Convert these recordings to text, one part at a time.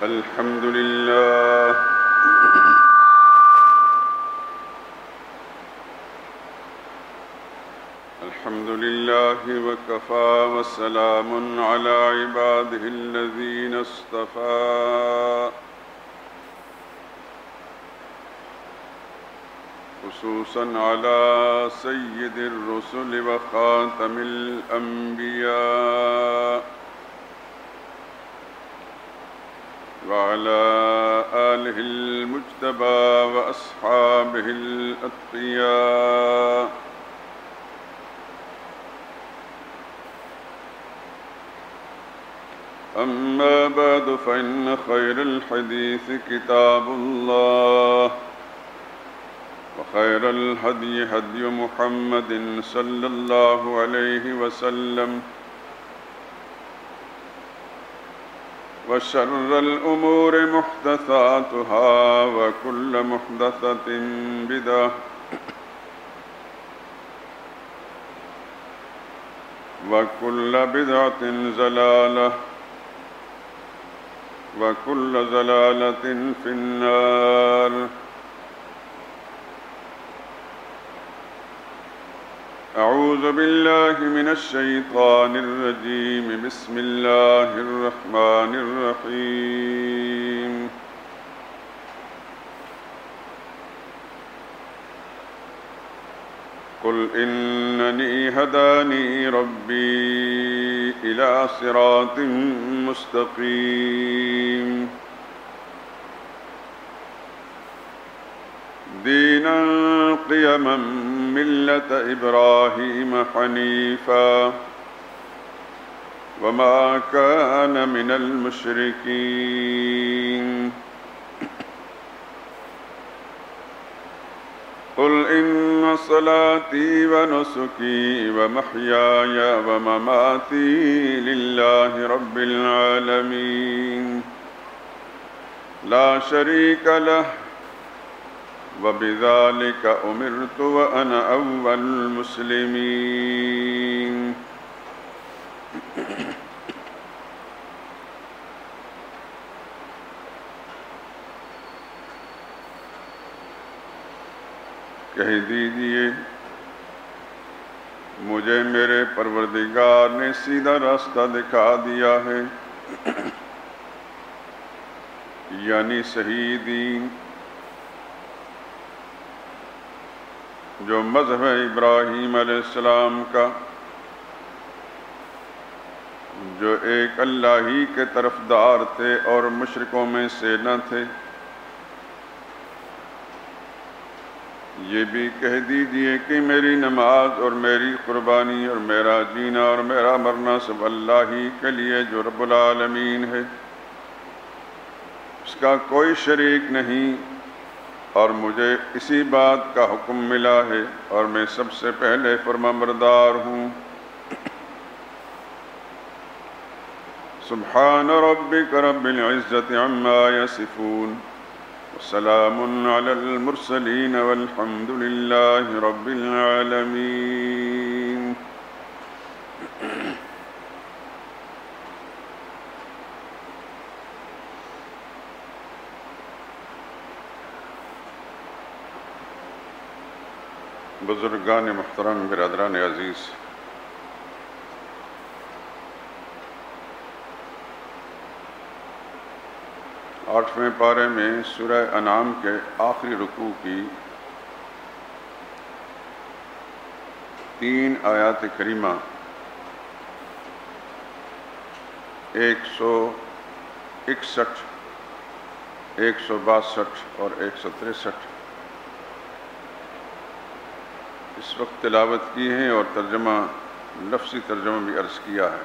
الحمد لله الحمد لله وكفى وسلام على عباده الذين اصطفى خصوصا على سيد الرسل وخاتم الأنبياء وعلى آله المجتبى وأصحابه الأتقياء أما بعد فإن خير الحديث كتاب الله وخير الهدي هدي محمد صلى الله عليه وسلم وشر الأمور محدثاتها وكل محدثة بدعة وكل بدعة ضلالة وكل ضلالة في النار أعوذ بالله من الشيطان الرجيم بسم الله الرحمن الرحيم قل إنني هداني ربي إلى صراط مستقيم دينا قيما ملة إبراهيم حنيفا وما كان من المشركين قل إن صلاتي ونسكي ومحياي ومماتي لله رب العالمين لا شريك له وبذلك أمرت وأنا أول المسلمين کہہ دیجئے مجھے میرے پروردگار نے سیدھا راستہ دکھا دیا ہے، یعنی صحیح دین، جو مذہب ابراہیم علیہ السلام کا، جو ایک اللہ ہی کے طرفدار تھے اور مشرکوں میں سے نہ تھے۔ یہ بھی کہہ دیجئے کہ میری نماز اور میری قربانی اور میرا جینا اور میرا مرنا سب اللہ ہی کے لیے جو رب العالمین ہے، اس کا کوئی شریک نہیں، اور مجھے اسی بات کا حکم ملا ہے اور میں سب سے پہلے فرمانبردار ہوں۔ سبحان ربک رب العزة عما یصفون وسلام علی المرسلین والحمد للہ رب العالمین۔ بزرگان محترم، برادران عزیز، آٹھویں پارے میں سورہ انعام کے آخری رکوع کی 3 آیات کریمہ 161، 162 اور 163 اس وقت تلاوت کی ہیں اور ترجمہ، لفظی ترجمہ بھی عرض کیا ہے۔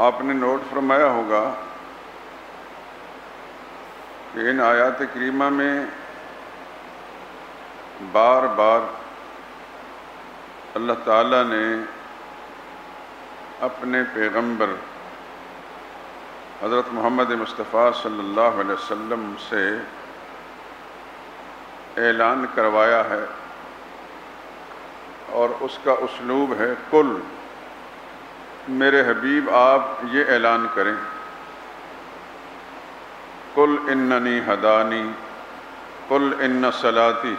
آپ نے نوٹ فرمایا ہوگا کہ ان آیات کریمہ میں بار بار اللہ تعالیٰ نے اپنے پیغمبر حضرت محمد مصطفیٰ صلی اللہ علیہ وسلم سے اعلان کروایا ہے اور اس کا اسلوب ہے قل، میرے حبیب آپ یہ اعلان کریں، قل اننی ہدانی، قل ان صلاتی،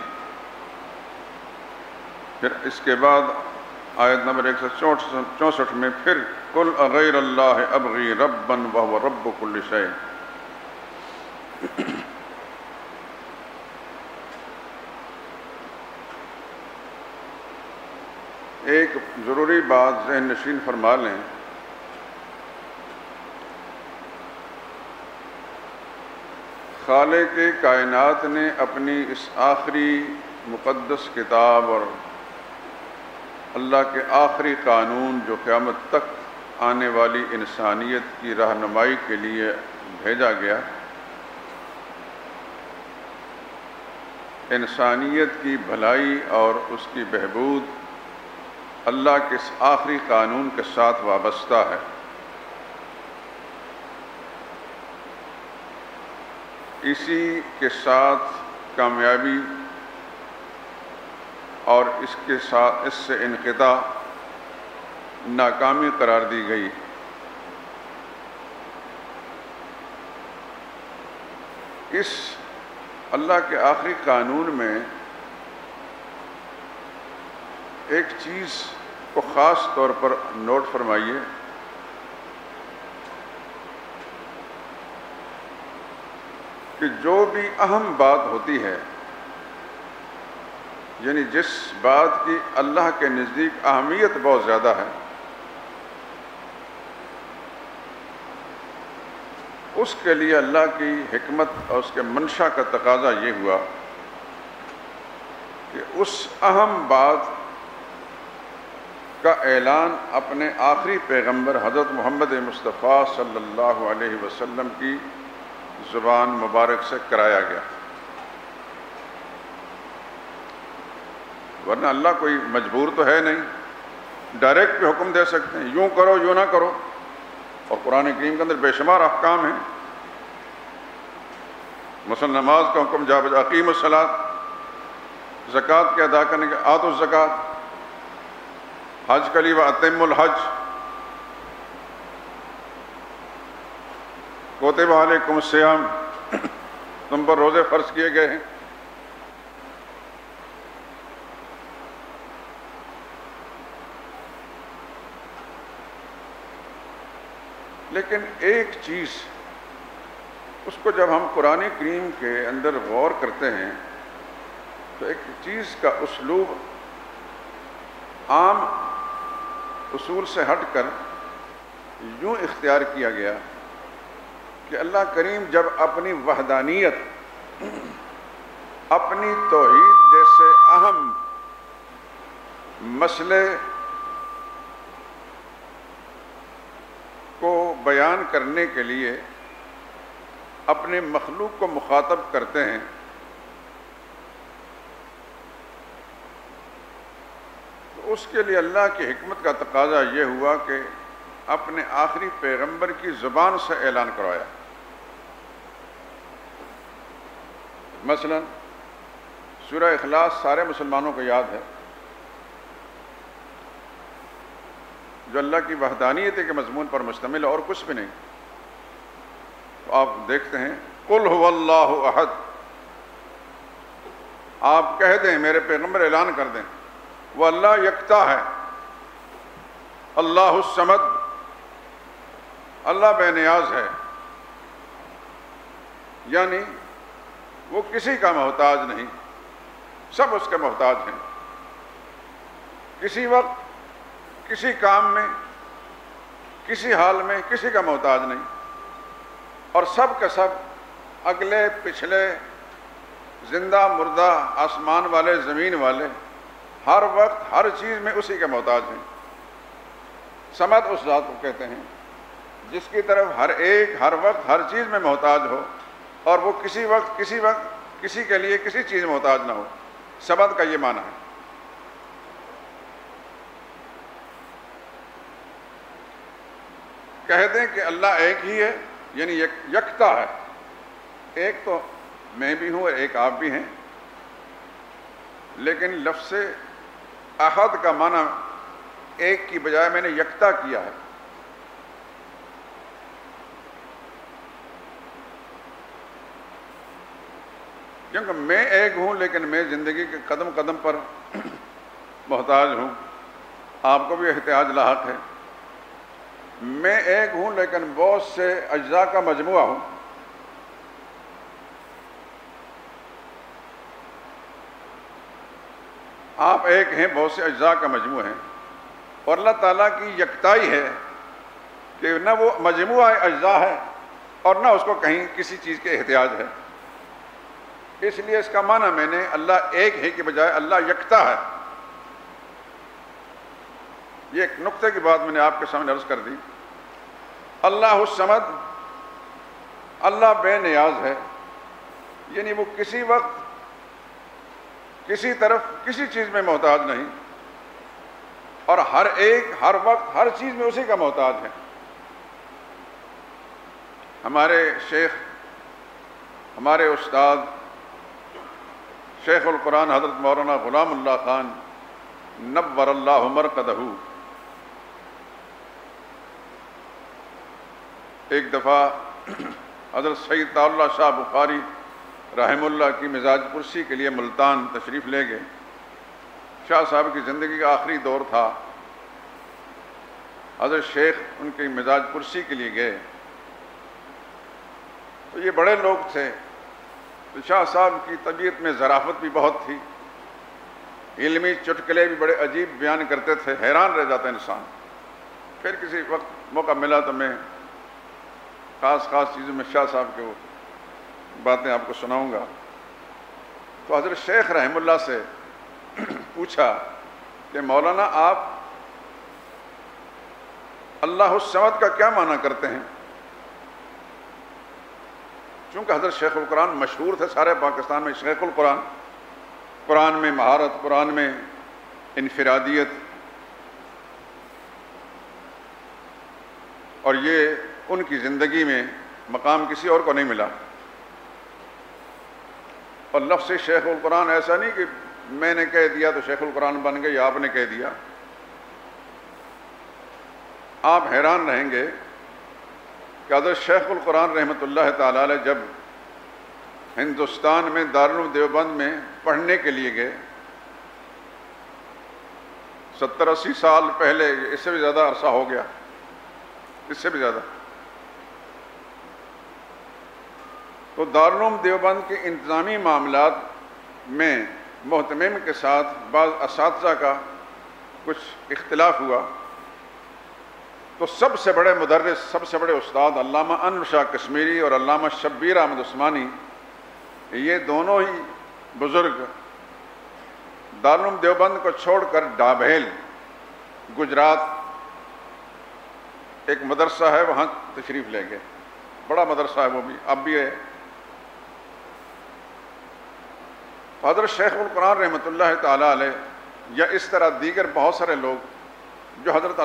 پھر اس کے بعد آیت نمبر 164 میں پھر قل اغیر اللہ ابغی ربا وہو رب کل شیء۔ ایک ضروری بات ذہن نشین فرما لیں، خالق کائنات نے اپنی اس آخری مقدس کتاب اور اللہ کے آخری قانون جو قیامت تک آنے والی انسانیت کی رہنمائی کے لیے بھیجا گیا، انسانیت کی بھلائی اور اس کی بہبود اللہ کے اس آخری قانون کے ساتھ وابستہ ہے۔ اسی کے ساتھ کامیابی اور اس سے انقطاع ناکامی قرار دی گئی۔ اس اللہ کے آخری قانون میں ایک چیز کو خاص طور پر نوٹ فرمائیے، کہ جو بھی اہم بات ہوتی ہے، یعنی جس بات کی اللہ کے نزدیک اہمیت بہت زیادہ ہے، اس کے لیے اللہ کی حکمت اور اس کے منشا کا تقاضا یہ ہوا کہ اس اہم بات کا اعلان اپنے آخری پیغمبر حضرت محمد مصطفیٰ صلی اللہ علیہ وسلم کی زبان مبارک سے کرایا گیا۔ ورنہ اللہ کوئی مجبور تو ہے نہیں، ڈائریکٹ بھی حکم دے سکتے ہیں، یوں کرو یوں نہ کرو، اور قرآن کریم کے اندر بے شمار احکام ہیں۔ مثلا نماز کا حکم جا بجا اقیم الصلاۃ، زکوٰۃ کے ادا کرنے کے آتوا الزکوٰۃ، حج کے لیے واتم الحج، کتب علیکم الصیام، تم پر روزے فرض کیے گئے ہیں۔ لیکن ایک چیز، اس کو جب ہم قرآن کریم کے اندر غور کرتے ہیں تو ایک چیز کا اسلوب عام اصول سے ہٹ کر یوں اختیار کیا گیا کہ اللہ کریم جب اپنی وحدانیت، اپنی توحید جیسے اہم مسئلے کو بیان کرنے کے لیے اپنے مخلوق کو مخاطب کرتے ہیں تو اس کے لیے اللہ کی حکمت کا تقاضا یہ ہوا کہ اپنے آخری پیغمبر کی زبان سے اعلان کروایا۔ مثلا سورہ اخلاص سارے مسلمانوں کو یاد ہے، جو اللہ کی وحدانیت کے مضمون پر مشتمل ہے اور کچھ بھی نہیں۔ تو آپ دیکھتے ہیں قل هو اللہ احد، آپ کہہ دیں، میرے پیغمبر اعلان کر دیں، وہ اللہ یکتا ہے، اللہ الصمد، اللہ بے نیاز ہے، یعنی وہ کسی کا محتاج نہیں، سب اس کے محتاج ہیں، کسی وقت کسی کام میں کسی حال میں کسی کا محتاج نہیں، اور سب کے سب اگلے پچھلے زندہ مردہ آسمان والے زمین والے ہر وقت ہر چیز میں اسی کے محتاج ہیں۔ صمد اس ذات کو کہتے ہیں جس کی طرف ہر ایک ہر وقت ہر چیز میں محتاج ہو اور وہ کسی وقت کسی کے لیے کسی چیز میں محتاج نہ ہو۔ صمد کا یہ معنی ہے۔ کہہ دیں کہ اللہ ایک ہی ہے، یعنی یکتا ہے، ایک تو میں بھی ہوں اور ایک آپ بھی ہیں، لیکن لفظ احد کا معنی ایک کی بجائے میں نے یکتا کیا ہے. کیونکہ میں ایک ہوں لیکن میں زندگی کے قدم قدم پر محتاج ہوں. آپ کو بھی احتیاج لاحق ہے. میں ایک ہوں لیکن بہت سے اجزاء کا مجموعہ ہوں. آپ ایک ہیں، بہت سے اجزاء کا مجموعہ ہیں. اور اللہ تعالیٰ کی یکتائی ہے کہ نہ وہ مجموعہ اجزاء ہے اور نہ اس کو کہیں کسی چیز کے احتیاج ہے. اس لیے اس کا معنی میں نے اللہ ایک ہے کے بجائے اللہ یکتا ہے. یہ ایک نقطے کی بات میں نے آپ کے سامنے عرض کر دی. اللہ الصمد، اللہ بے نیاز ہے، یعنی وہ کسی وقت کسی طرف کسی چیز میں محتاج نہیں، اور ہر ایک ہر وقت ہر چیز میں اسی کا محتاج ہے. ہمارے شیخ، ہمارے استاد شیخ القرآن حضرت مولانا غلام اللہ خان نور اللہ مرقدہ، ایک دفعہ حضرت سید طاء شاہ بخاری رحم اللہ کی مزاج پرسی کے لیے ملتان تشریف لے گئے. شاہ صاحب کی زندگی کا آخری دور تھا. حضرت شیخ ان کی مزاج پرسی کے لیے گئے تو یہ بڑے لوگ تھے. تو شاہ صاحب کی طبیعت میں ظرافت بھی بہت تھی، علمی چٹکلے بھی بڑے عجیب بیان کرتے تھے، حیران رہ جاتا انسان. پھر کسی وقت موقع ملا تو میں خاص چیزوں میں شاہ صاحب کے وہ باتیں آپ کو سناؤں گا. تو حضرت شیخ رحم اللہ سے پوچھا کہ مولانا آپ اللہ الصمد کا کیا معنی کرتے ہیں؟ چونکہ حضرت شیخ القرآن مشہور تھے سارے پاکستان میں، شیخ القرآن، قرآن میں مہارت، قرآن میں انفرادیت، اور یہ ان کی زندگی میں مقام کسی اور کو نہیں ملا. اور لفظ شیخ القرآن ایسا نہیں کہ میں نے کہہ دیا تو شیخ القرآن بن گئے یا آپ نے کہہ دیا. آپ حیران رہیں گے کہ حضرت شیخ القرآن رحمۃ اللہ تعالی علیہ جب ہندوستان میں دارالعلوم دیوبند میں پڑھنے کے لیے گئے 70-80 سال پہلے، اس سے بھی زیادہ عرصہ ہو گیا، اس سے بھی زیادہ. تو دارالعلوم دیوبند کے انتظامی معاملات میں محتمم کے ساتھ بعض اساتذہ کا کچھ اختلاف ہوا. تو سب سے بڑے مدرس، سب سے بڑے استاد علامہ انور شاہ کشمیری اور علامہ شبیر احمد عثمانی، یہ دونوں ہی بزرگ دارالعلوم دیوبند کو چھوڑ کر ڈابھیل گجرات ایک مدرسہ ہے وہاں تشریف لے گئے. بڑا مدرسہ ہے وہ بھی، اب بھی ہے. حضرت شیخ القرآن رحمۃ اللہ تعالی علیہ یا اس طرح دیگر بہت سارے لوگ جو حضرت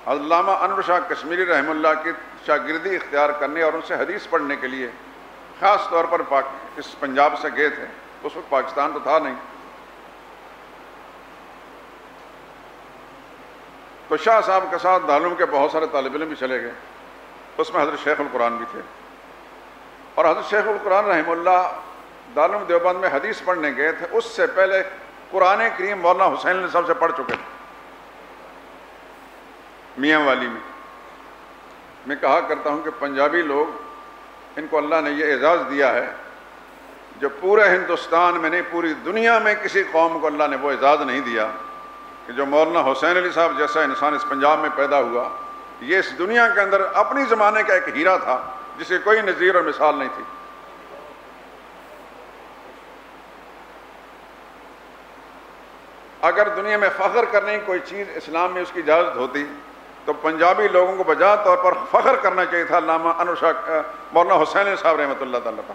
علامہ انور شاہ کشمیری رحمہ اللہ کی شاگردی اختیار کرنے اور ان سے حدیث پڑھنے کے لیے خاص طور پر اس پنجاب سے گئے تھے. اس وقت پاکستان تو تھا نہیں. تو شاہ صاحب کے ساتھ دارالعلوم کے بہت سارے طالب علم بھی چلے گئے. اس میں حضرت شیخ القرآن بھی تھے. اور حضرت شیخ القرآن رحمہ اللہ دارالعلوم دیوبند میں حدیث پڑھنے گئے تھے. اس سے پہلے قرآن کریم مولانا حسین علی صاحب سے پڑھ چکے تھے میاں والی میں. میں کہا کرتا ہوں کہ پنجابی لوگ، ان کو اللہ نے یہ اعزاز دیا ہے جو پورے ہندوستان میں نہیں پوری دنیا میں کسی قوم کو اللہ نے وہ اعزاز نہیں دیا کہ جو مولانا حسین علی صاحب جیسا انسان اس پنجاب میں پیدا ہوا. یہ اس دنیا کے اندر اپنی زمانے کا ایک ہیرا تھا جسے کوئی نظیر اور مثال نہیں تھی. اگر دنیا میں فخر کرنے کی کوئی چیز اسلام میں اس کی اجازت ہوتی تو پنجابی لوگوں کو بجا طور پر فخر کرنا چاہیے تھا علامہ انور شاہ مولانا حسین علی صاحب رحمۃ اللہ تعالیٰ پر.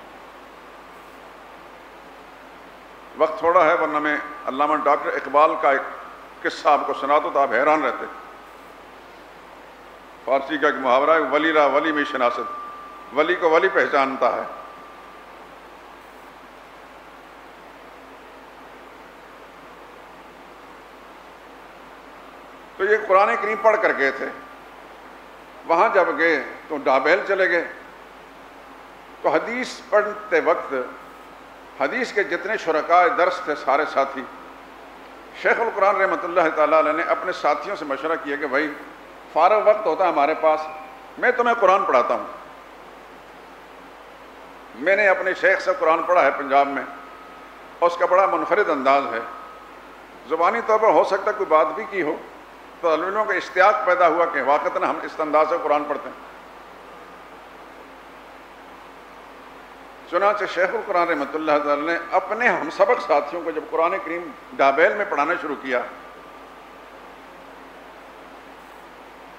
وقت تھوڑا ہے ورنہ میں علامہ ڈاکٹر اقبال کا ایک قصہ آپ کو سناتا تو آپ حیران رہتے. فارسی کا ایک محاورہ ہے، ولی را ولی میں شناست، ولی کو ولی پہچانتا ہے. تو یہ قرآن کریم پڑھ کر گئے تھے. وہاں جب گئے تو ڈابیل چلے گئے. تو حدیث پڑھتے وقت حدیث کے جتنے شرکاء درس تھے سارے ساتھی، شیخ القرآن رحمۃ اللہ تعالیٰ علیہ نے اپنے ساتھیوں سے مشورہ کیا کہ بھائی فارغ وقت ہوتا ہے ہمارے پاس، میں تمہیں قرآن پڑھاتا ہوں. میں نے اپنے شیخ سے قرآن پڑھا ہے پنجاب میں، اور اس کا بڑا منفرد انداز ہے. زبانی طور پر ہو سکتا ہے کوئی بات بھی کی ہو تو طالب علموں کا اشتیاق پیدا ہوا کہ واقعتاً ہم اس انداز سے قرآن پڑھتے ہیں. چنانچہ شیخ القرآن رحمۃ اللہ تعالی نے اپنے ہم سبق ساتھیوں کو جب قرآن کریم ڈابیل میں پڑھانا شروع کیا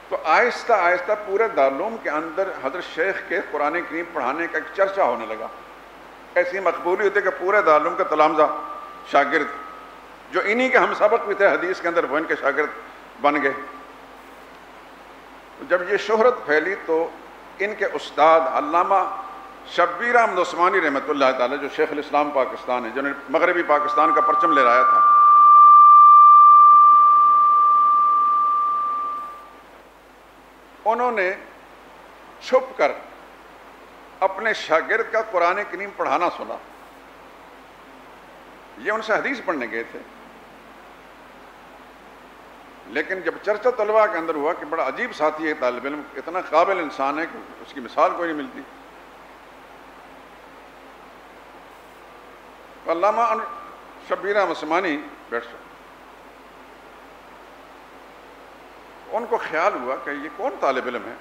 تو آہستہ آہستہ پورے دارالعلوم کے اندر حضرت شیخ کے قرآن کریم پڑھانے کا ایک چرچا ہونے لگا. ایسی مقبولی ہوتی کہ پورے دارالعلوم کے تلامذہ شاگرد جو انہی کے ہم سبق بھی تھے حدیث کے اندر وہ ان کے شاگرد بن گئے. جب یہ شہرت پھیلی تو ان کے استاد علامہ شبیر احمد عثمانی رحمۃ اللہ تعالی جو شیخ الاسلام پاکستان ہے، جنہوں نے مغربی پاکستان کا پرچم لہرایا تھا، انہوں نے چھپ کر اپنے شاگرد کا قرآن کریم پڑھانا سنا. یہ ان سے حدیث پڑھنے گئے تھے، لیکن جب چرچا طلباء کے اندر ہوا کہ بڑا عجیب ساتھی ہے طالب علم، اتنا قابل انسان ہے کہ اس کی مثال کوئی نہیں ملتی. علامہ شبیر احمد عثمانی بیٹھ گئے. ان کو خیال ہوا کہ یہ کون طالب علم ہے.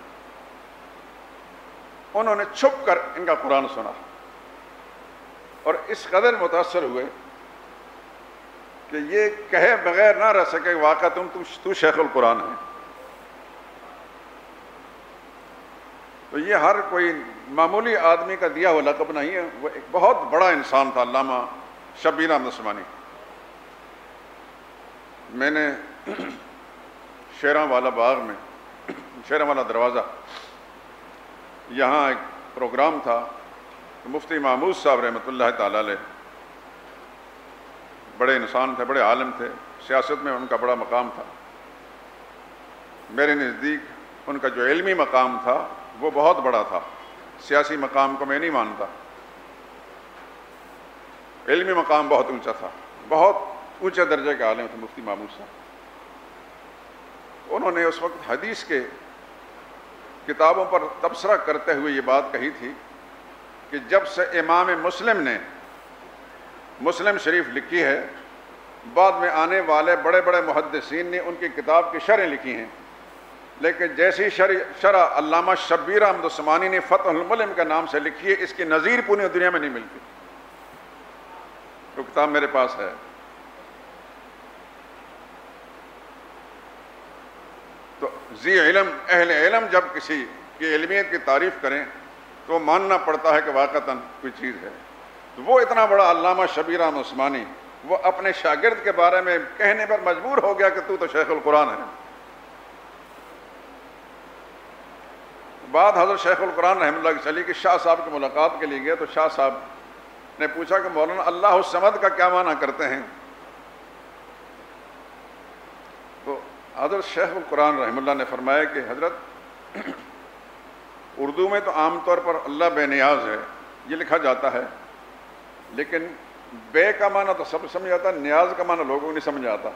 انہوں نے چھپ کر ان کا قرآن سنا اور اس قدر متاثر ہوئے کہ یہ کہے بغیر نہ رہ سکے واقعہ تو شیخ القرآن ہے. تو یہ ہر کوئی معمولی آدمی کا دیا ہوا لقب نہیں ہے، وہ ایک بہت بڑا انسان تھا علامہ شبیر احمد عثمانی. میں نے شیراں والا باغ میں، شیراں والا دروازہ، یہاں ایک پروگرام تھا، مفتی محمود صاحب رحمۃ اللہ تعالی علیہ بڑے انسان تھے، بڑے عالم تھے، سیاست میں ان کا بڑا مقام تھا. میرے نزدیک ان کا جو علمی مقام تھا وہ بہت بڑا تھا. سیاسی مقام کو میں نہیں مانتا، علمی مقام بہت اونچا تھا. بہت اونچے درجے کے عالم تھے مفتی محمود صاحب. انہوں نے اس وقت حدیث کے کتابوں پر تبصرہ کرتے ہوئے یہ بات کہی تھی کہ جب سے امام مسلم نے مسلم شریف لکھی ہے، بعد میں آنے والے بڑے بڑے محدثین نے ان کی کتاب کی شرح لکھی ہیں، لیکن جیسی شرح علامہ شبیر احمد عثمانی نے فتح الملم کے نام سے لکھی ہے، اس کی نظیر پوری دنیا میں نہیں ملتی. وہ کتاب میرے پاس ہے. تو ذی علم، اہل علم جب کسی کی علمیت کی تعریف کریں تو ماننا پڑتا ہے کہ واقعتاً کوئی چیز ہے. تو وہ اتنا بڑا علامہ شبیر احمد عثمانی وہ اپنے شاگرد کے بارے میں کہنے پر مجبور ہو گیا کہ تو شیخ القرآن ہے. بعد حضرت شیخ القرآن رحمۃ اللہ کی چلی کہ شاہ صاحب کی ملاقات کے لیے گئے تو شاہ صاحب نے پوچھا کہ مولانا اللہ الصمد کا کیا معنی کرتے ہیں؟ تو حضرت شیخ القرآن رحمۃ اللہ نے فرمایا کہ حضرت اردو میں تو عام طور پر اللہ بے نیاز ہے یہ لکھا جاتا ہے، لیکن بے کا معنی تو سب سمجھ آتا، نیاز کا معنی لوگوں کو نہیں سمجھ آتا.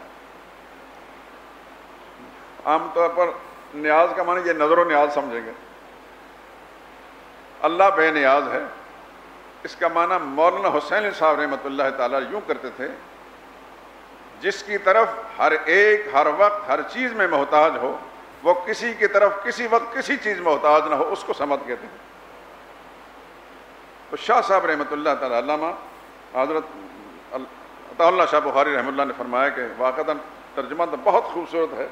عام طور پر نیاز کا معنی یہ نظر و نیاز سمجھیں گے. اللہ بے نیاز ہے، اس کا معنی مولانا حسین صاحب رحمۃ اللہ تعالیٰ یوں کرتے تھے، جس کی طرف ہر ایک ہر وقت ہر چیز میں محتاج ہو، وہ کسی کی طرف کسی وقت کسی چیز محتاج نہ ہو، اس کو سمد کہتے ہیں. تو شاہ صاحب رحمۃ اللہ تعالیٰ علامہ حضرت عطا اللہ شاہ بخاری رحمۃ اللہ نے فرمایا کہ واقعتاً ترجمہ تو بہت خوبصورت ہے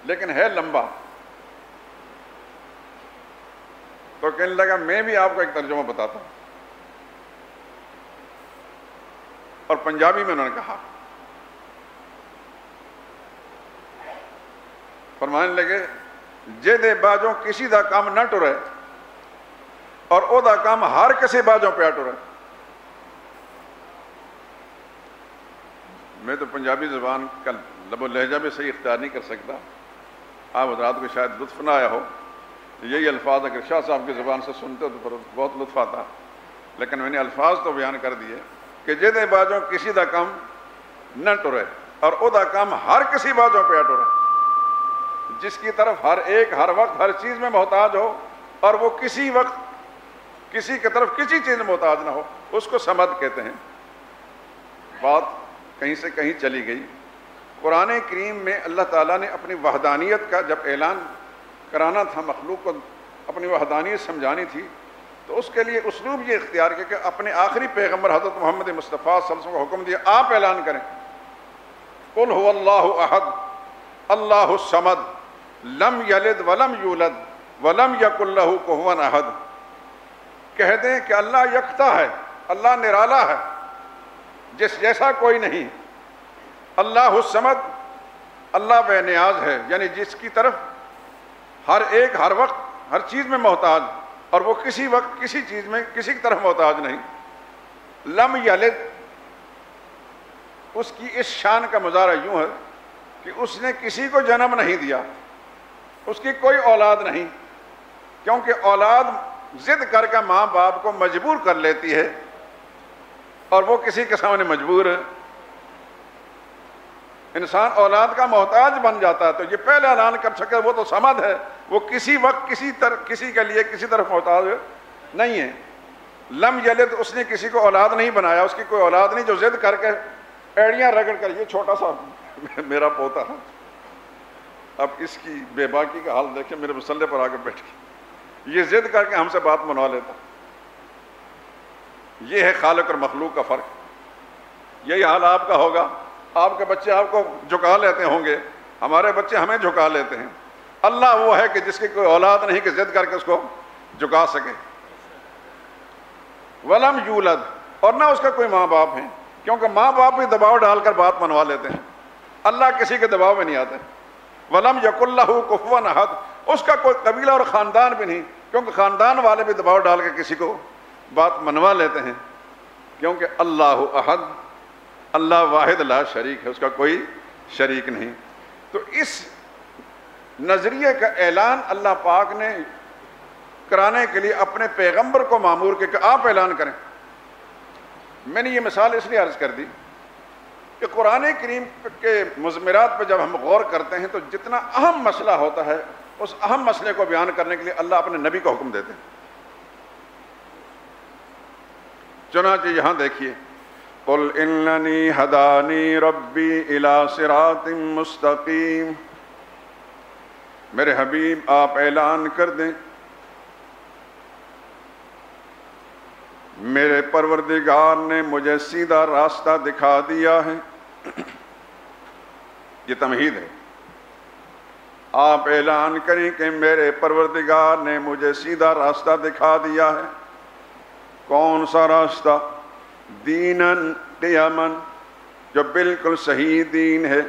لیکن ہے لمبا. تو کہنے لگا میں بھی آپ کو ایک ترجمہ بتاتا ہوں، اور پنجابی میں انہوں نے کہا. فرمانے لگے جے دے باجوں کسی دا کام نہ ٹرے اور او دا کام ہر کسی باجوں پہ ٹرے. میں تو پنجابی زبان کا لب و لہجہ بھی صحیح اختیار نہیں کر سکتا، آپ حضرات کو شاید لطف نہ آیا ہو، یہی الفاظ اگر شاہ صاحب کی زبان سے سنتے تو بہت لطف آتا، لیکن میں نے الفاظ تو بیان کر دیے کہ جدے باجوں کسی دا کم نہ ٹرے اور او دا کم ہر کسی باجوں پہ ٹرے، جس کی طرف ہر ایک ہر وقت ہر چیز میں محتاج ہو اور وہ کسی وقت کسی کی طرف کسی چیز میں محتاج نہ ہو، اس کو سمد کہتے ہیں۔ بات کہیں سے کہیں چلی گئی۔ قرآن کریم میں اللہ تعالیٰ نے اپنی وحدانیت کا جب اعلان کرانا تھا، مخلوق کو اپنی وحدانیت سمجھانی تھی، تو اس کے لیے اسلوب یہ اختیار کیا کہ اپنے آخری پیغمبر حضرت محمد مصطفیٰ صلی اللہ علیہ وسلم کو حکم دیا آپ اعلان کریں، قل هو اللہ احد اللہ الصمد لم یلد ولم یولد ولم یکن لہ کفوا احد۔ کہہ دیں کہ اللہ یکتا ہے، اللہ نرالا ہے، جس جیسا کوئی نہیں، اللہ الصمد، اللہ بے نیاز ہے، یعنی جس کی طرف ہر ایک ہر وقت ہر چیز میں محتاج اور وہ کسی وقت کسی چیز میں کسی کی طرف محتاج نہیں۔ لم یلد، اس کی اس شان کا مظاہرہ یوں ہے کہ اس نے کسی کو جنم نہیں دیا، اس کی کوئی اولاد نہیں، کیونکہ اولاد ضد کر کے ماں باپ کو مجبور کر لیتی ہے اور وہ کسی کے سامنے مجبور ہے، انسان اولاد کا محتاج بن جاتا ہے۔ تو یہ پہلے اعلان کر سکے وہ تو صمد ہے، وہ کسی وقت کسی کے لیے کسی طرف محتاج نہیں ہے۔ لم یلد، اس نے کسی کو اولاد نہیں بنایا، اس کی کوئی اولاد نہیں جو ضد کر کے ایڑیاں رگڑ کر، یہ چھوٹا سا میرا پوتا ہے، اب اس کی بے باکی کا حال دیکھیں، میرے مسلح پر آ کے بیٹھ کے یہ ضد کر کے ہم سے بات منوا لیتا۔ یہ ہے خالق اور مخلوق کا فرق۔ یہی حال آپ کا ہوگا، آپ کے بچے آپ کو جھکا لیتے ہوں گے، ہمارے بچے ہمیں جھکا لیتے ہیں۔ اللہ وہ ہے کہ جس کی کوئی اولاد نہیں کہ ضد کر کے اس کو جھکا سکے۔ ولم یولد، اور نہ اس کا کوئی ماں باپ ہے، کیونکہ ماں باپ بھی دباؤ ڈال کر بات منوا لیتے ہیں، اللہ کسی کے دباؤ میں نہیں آتے۔ ولم یکن لہ کفوا احد، اس کا کوئی قبیلہ اور خاندان بھی نہیں، کیونکہ خاندان والے بھی دباؤ ڈال کے کسی کو بات منوا لیتے ہیں، کیونکہ اللہ احد، اللہ واحد لا شریک ہے، اس کا کوئی شریک نہیں۔ تو اس نظریے کا اعلان اللہ پاک نے کرانے کے لیے اپنے پیغمبر کو مامور کہ آپ اعلان کریں۔ میں نے یہ مثال اس لیے عرض کر دی کہ قرآن کریم کے مضمرات پہ جب ہم غور کرتے ہیں تو جتنا اہم مسئلہ ہوتا ہے اس اہم مسئلے کو بیان کرنے کے لیے اللہ اپنے نبی کو حکم دیتے ہیں۔ چنانچہ یہاں دیکھیے، قل اننی ہدانی ربی الی صراط مستقیم، میرے حبیب آپ اعلان کر دیں میرے پروردگار نے مجھے سیدھا راستہ دکھا دیا ہے۔ یہ تمہید ہے، آپ اعلان کریں کہ میرے پروردگار نے مجھے سیدھا راستہ دکھا دیا ہے۔ کون سا راستہ؟ دیناً قیماً، جو بالکل صحیح دین ہے۔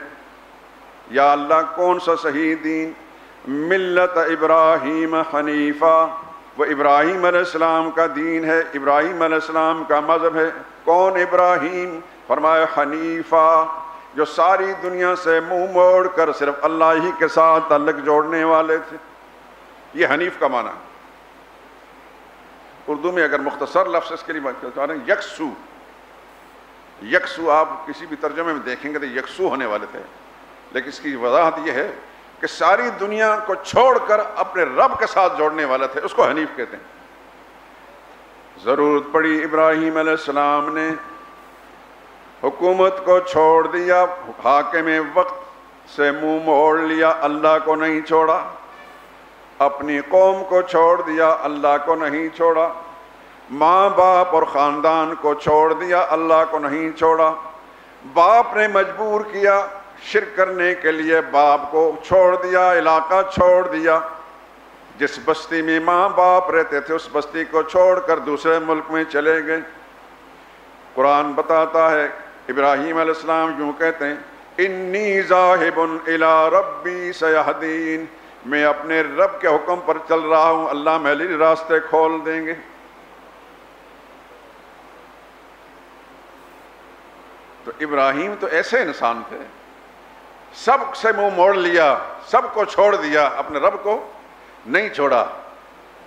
یا اللہ کون سا صحیح دین؟ ملت ابراہیم حنیفہ، وہ ابراہیم علیہ السلام کا دین ہے، ابراہیم علیہ السلام کا مذہب ہے۔ کون ابراہیم؟ فرمایا حنیفہ، جو ساری دنیا سے منہ موڑ کر صرف اللہ ہی کے ساتھ تعلق جوڑنے والے تھے۔ یہ حنیف کا معنی ہے۔ اردو میں اگر مختصر لفظ اس کے لیے بات کرتے ہیں یکسو، یکسو آپ کسی بھی ترجمے میں دیکھیں گے تو یکسو ہونے والے تھے، لیکن اس کی وضاحت یہ ہے کہ ساری دنیا کو چھوڑ کر اپنے رب کے ساتھ جوڑنے والا تھے، اس کو حنیف کہتے ہیں۔ ضرورت پڑی ابراہیم علیہ السلام نے حکومت کو چھوڑ دیا، حاکم وقت سے منہ موڑ لیا، اللہ کو نہیں چھوڑا، اپنی قوم کو چھوڑ دیا، اللہ کو نہیں چھوڑا، ماں باپ اور خاندان کو چھوڑ دیا، اللہ کو نہیں چھوڑا، باپ نے مجبور کیا شرک کرنے کے لیے، باپ کو چھوڑ دیا، علاقہ چھوڑ دیا، جس بستی میں ماں باپ رہتے تھے اس بستی کو چھوڑ کر دوسرے ملک میں چلے گئے۔ قرآن بتاتا ہے ابراہیم علیہ السلام یوں کہتے ہیں انی ذاہب الی ربی سیہدین، میں اپنے رب کے حکم پر چل رہا ہوں، اللہ میرے لیے راستے کھول دیں گے۔ تو ابراہیم تو ایسے انسان تھے سب سے منہ موڑ لیا، سب کو چھوڑ دیا، اپنے رب کو نہیں چھوڑا،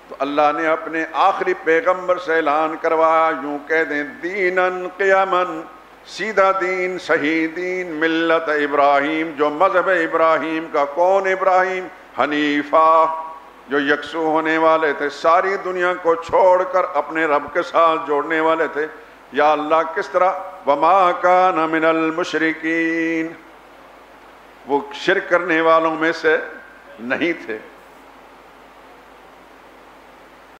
تو اللہ نے اپنے آخری پیغمبر سے اعلان کروایا، یوں کہہ دیں دیناً قیاماً، سیدھا دین، صحیح دین، ملت ابراہیم، جو مذہب ابراہیم کا۔ کون ابراہیم؟ حنیفہ، جو یکسو ہونے والے تھے، ساری دنیا کو چھوڑ کر اپنے رب کے ساتھ جوڑنے والے تھے۔ یا اللہ کس طرح؟ وما کان من المشرکین، وہ شرک کرنے والوں میں سے نہیں تھے۔